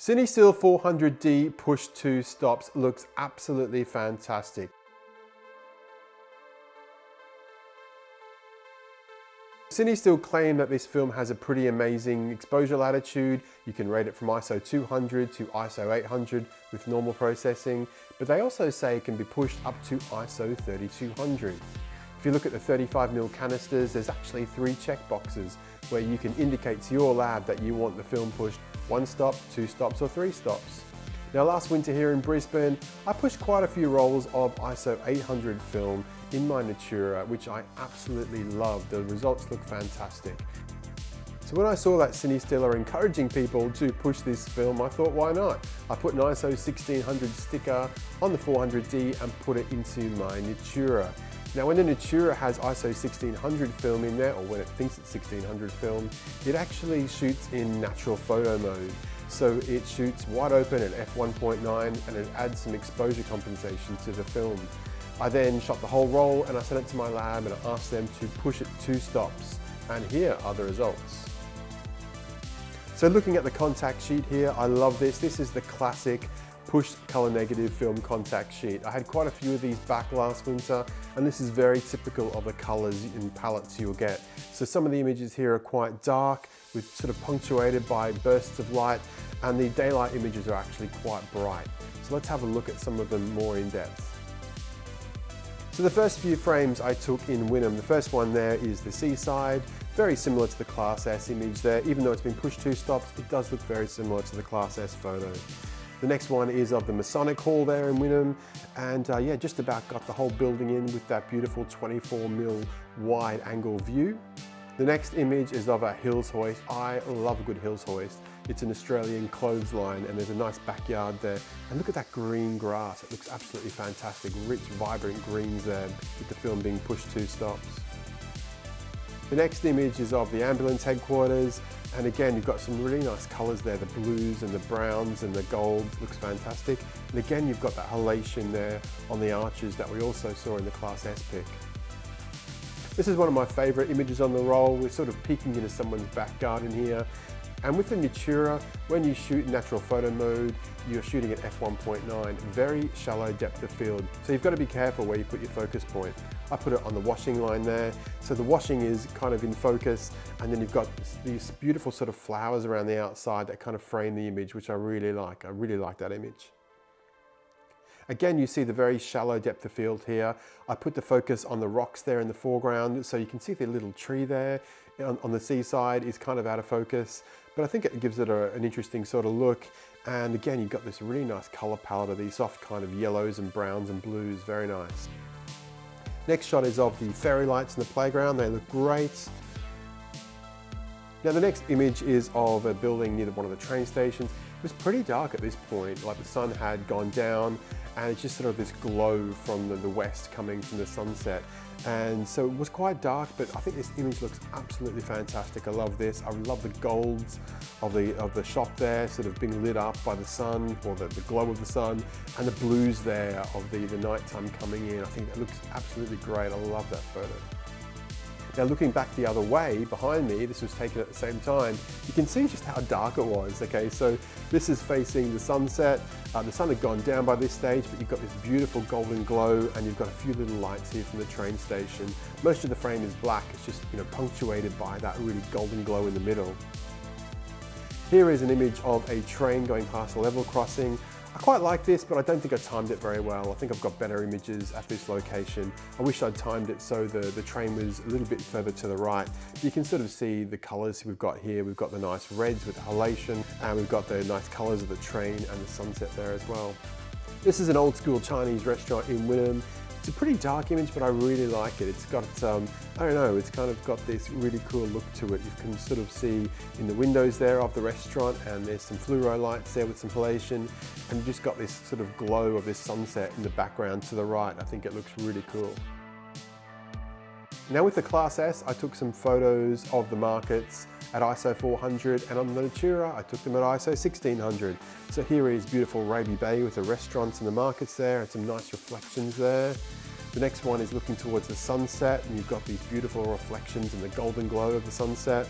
CineStill 400D push 2 stops looks absolutely fantastic. CineStill claim that this film has a pretty amazing exposure latitude. You can rate it from ISO 200 to ISO 800 with normal processing, but they also say it can be pushed up to ISO 3200. If you look at the 35mm canisters, there's actually 3 checkboxes where you can indicate to your lab that you want the film pushed 1 stop, 2 stops or 3 stops. Now last winter here in Brisbane, I pushed quite a few rolls of ISO 800 film in my Natura, which I absolutely love. The results look fantastic. So when I saw that CineStill are encouraging people to push this film, I thought, why not? I put an ISO 1600 sticker on the 400D and put it into my Natura. Now when the Natura has ISO 1600 film in there, or when it thinks it's 1600 film, it actually shoots in natural photo mode. So it shoots wide open at f1.9 and it adds some exposure compensation to the film. I then shot the whole roll and I sent it to my lab and I asked them to push it 2 stops. And here are the results. So looking at the contact sheet here, I love this. This is the classic push color negative film contact sheet. I had quite a few of these back last winter, and this is very typical of the colors and palettes you'll get. So some of the images here are quite dark, with sort of punctuated by bursts of light, and the daylight images are actually quite bright. So let's have a look at some of them more in depth. So the first few frames I took in Wynnum, the first one there is the seaside, very similar to the Class S image there. Even though it's been pushed 2 stops, it does look very similar to the Class S photo. The next one is of the Masonic Hall there in Wynnum, and yeah, just about got the whole building in with that beautiful 24mm wide angle view. The next image is of a hills hoist. I love a good hills hoist. It's an Australian clothesline and there's a nice backyard there. And look at that green grass. It looks absolutely fantastic. Rich, vibrant greens there with the film being pushed 2 stops. The next image is of the ambulance headquarters. And again, you've got some really nice colors there, the blues and the browns and the golds, looks fantastic. And again, you've got that halation there on the arches that we also saw in the Class S pic. This is one of my favorite images on the roll. We're sort of peeking into someone's back garden here. And with the Natura, when you shoot in natural photo mode, you're shooting at f1.9, very shallow depth of field. So you've got to be careful where you put your focus point. I put it on the washing line there. So the washing is kind of in focus, and then you've got these beautiful sort of flowers around the outside that kind of frame the image, which I really like. I really like that image. Again, you see the very shallow depth of field here. I put the focus on the rocks there in the foreground, so you can see the little tree there on the seaside is kind of out of focus, but I think it gives it an interesting sort of look. And again, you've got this really nice color palette of these soft kind of yellows and browns and blues, very nice. Next shot is of the fairy lights in the playground. They look great. Now the next image is of a building near one of the train stations. It was pretty dark at this point, like the sun had gone down, and it's just sort of this glow from the west coming from the sunset. And so it was quite dark, but I think this image looks absolutely fantastic. I love this. I love the golds of the shop there, sort of being lit up by the sun, or the glow of the sun, and the blues there of the nighttime coming in. I think that looks absolutely great. I love that photo. Now looking back the other way, behind me, this was taken at the same time, you can see just how dark it was. Okay, so this is facing the sunset. The sun had gone down by this stage, but you've got this beautiful golden glow, and you've got a few little lights here from the train station. Most of the frame is black. It's just, you know, punctuated by that really golden glow in the middle. Here is an image of a train going past a level crossing. I quite like this, but I don't think I timed it very well. I think I've got better images at this location. I wish I'd timed it so the train was a little bit further to the right. You can sort of see the colors we've got here. We've got the nice reds with the halation, and we've got the nice colors of the train and the sunset there as well. This is an old school Chinese restaurant in Wynnum. It's a pretty dark image, but I really like it. It's got, I don't know, it's kind of got this really cool look to it. You can sort of see in the windows there of the restaurant, and there's some fluoro lights there with some halation, and you've just got this sort of glow of this sunset in the background to the right. I think it looks really cool. Now with the Class S, I took some photos of the markets at ISO 400, and on the Natura, I took them at ISO 1600. So here is beautiful Raby Bay with the restaurants and the markets there, and some nice reflections there. The next one is looking towards the sunset, and you've got these beautiful reflections and the golden glow of the sunset.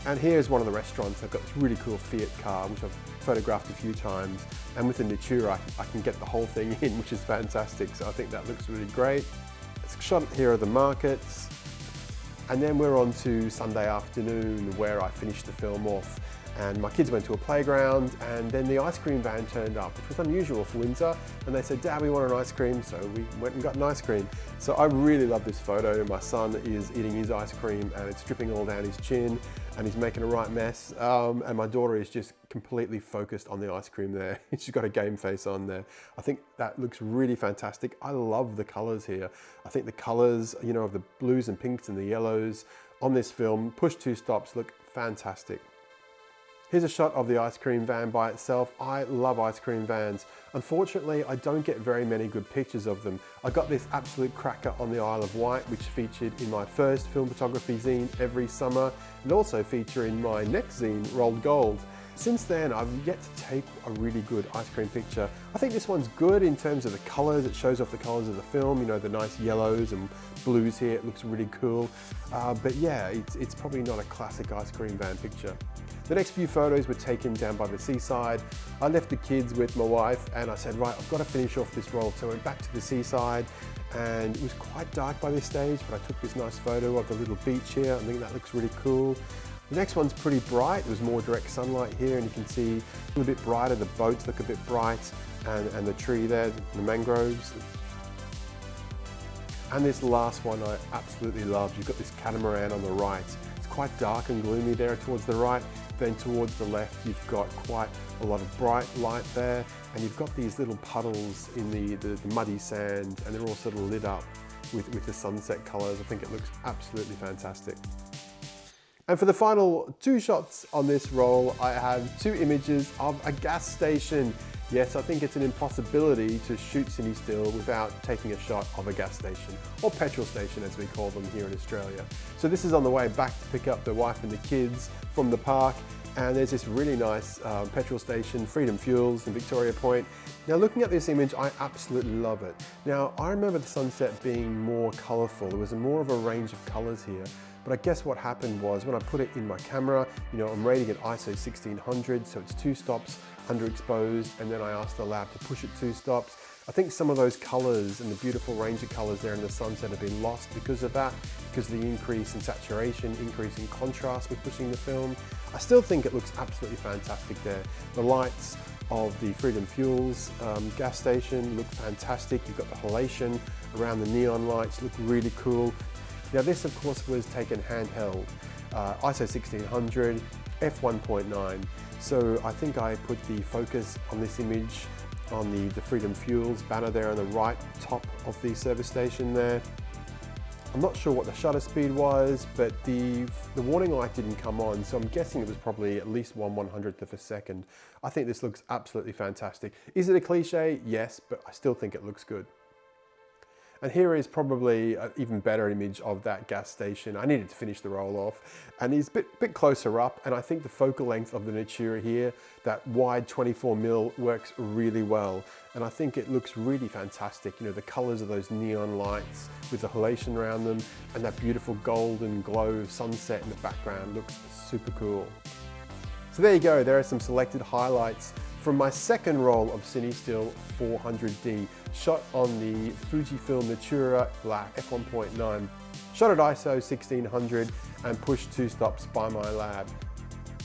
And here's one of the restaurants. They've got this really cool Fiat car, which I've photographed a few times. And with the Natura, I can get the whole thing in, which is fantastic. So I think that looks really great. It's a shot here of the markets. And then we're on to Sunday afternoon, where I finished the film off. And my kids went to a playground, and then the ice cream van turned up, which was unusual for winter. And they said, "Dad, we want an ice cream." So we went and got an ice cream. So I really love this photo. My son is eating his ice cream and it's dripping all down his chin and he's making a right mess. And my daughter is just completely focused on the ice cream there. She's got a game face on there. I think that looks really fantastic. I love the colors here. I think the colors, you know, of the blues and pinks and the yellows on this film, push to stops, look fantastic. Here's a shot of the ice cream van by itself. I love ice cream vans. Unfortunately, I don't get very many good pictures of them. I got this absolute cracker on the Isle of Wight, which featured in my first film photography zine every summer, and also feature in my next zine, Rolled Gold. Since then, I've yet to take a really good ice cream picture. I think this one's good in terms of the colors. It shows off the colors of the film, you know, the nice yellows and blues here. It looks really cool. But yeah, it's probably not a classic ice cream van picture. The next few photos were taken down by the seaside. I left the kids with my wife and I said, right, I've got to finish off this roll. So I went back to the seaside, and it was quite dark by this stage, but I took this nice photo of the little beach here. I think that looks really cool. The next one's pretty bright. There's more direct sunlight here, and you can see a little bit brighter. The boats look a bit bright, and the tree there, the mangroves. And this last one I absolutely love. You've got this catamaran on the right. It's quite dark and gloomy there towards the right. Then towards the left, you've got quite a lot of bright light there, and you've got these little puddles in the muddy sand, and they're all sort of lit up with the sunset colors. I think it looks absolutely fantastic. And for the final two shots on this roll, I have two images of a gas station. Yes, I think it's an impossibility to shoot CineStill without taking a shot of a gas station, or petrol station as we call them here in Australia. So this is on the way back to pick up the wife and the kids from the park, and there's this really nice petrol station, Freedom Fuels in Victoria Point. Now looking at this image, I absolutely love it. Now I remember the sunset being more colourful. There was more of a range of colours here. But I guess what happened was when I put it in my camera, you know, I'm rating it ISO 1600, so it's 2 stops underexposed, and then I asked the lab to push it 2 stops. I think some of those colors and the beautiful range of colors there in the sunset have been lost because of that, because of the increase in saturation, increase in contrast with pushing the film. I still think it looks absolutely fantastic there. The lights of the Freedom Fuels gas station look fantastic. You've got the halation around the neon lights, look really cool. Now this of course was taken handheld, ISO 1600, f1.9. So I think I put the focus on this image on the Freedom Fuels banner there on the right top of the service station there. I'm not sure what the shutter speed was, but the warning light didn't come on, so I'm guessing it was probably at least 1/100th of a second. I think this looks absolutely fantastic. Is it a cliche? Yes, but I still think it looks good. And here is probably an even better image of that gas station. I needed to finish the roll off, and it's a bit closer up, and I think the focal length of the Natura here, that wide 24mm, works really well. And I think it looks really fantastic. You know, the colors of those neon lights with the halation around them, and that beautiful golden glow sunset in the background looks super cool. So there you go, there are some selected highlights from my second roll of CineStill 400D, shot on the Fujifilm Natura Black f1.9, shot at ISO 1600 and pushed 2 stops by my lab.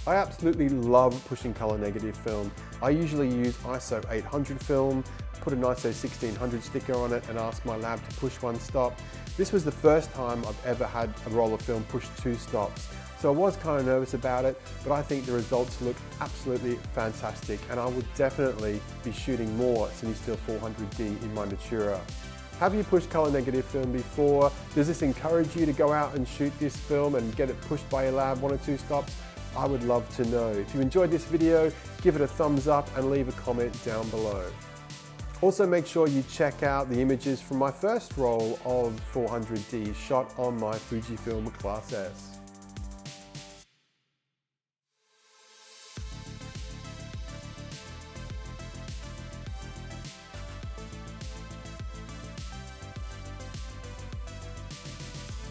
I absolutely love pushing color negative film. I usually use ISO 800 film, put an ISO 1600 sticker on it and ask my lab to push 1 stop. This was the first time I've ever had a roll of film push 2 stops. So I was kind of nervous about it, but I think the results look absolutely fantastic, and I would definitely be shooting more CineStill 400D in my Natura. Have you pushed color negative film before? Does this encourage you to go out and shoot this film and get it pushed by your lab 1 or 2 stops? I would love to know. If you enjoyed this video, give it a thumbs up and leave a comment down below. Also make sure you check out the images from my first roll of 400D shot on my Fujifilm Class S.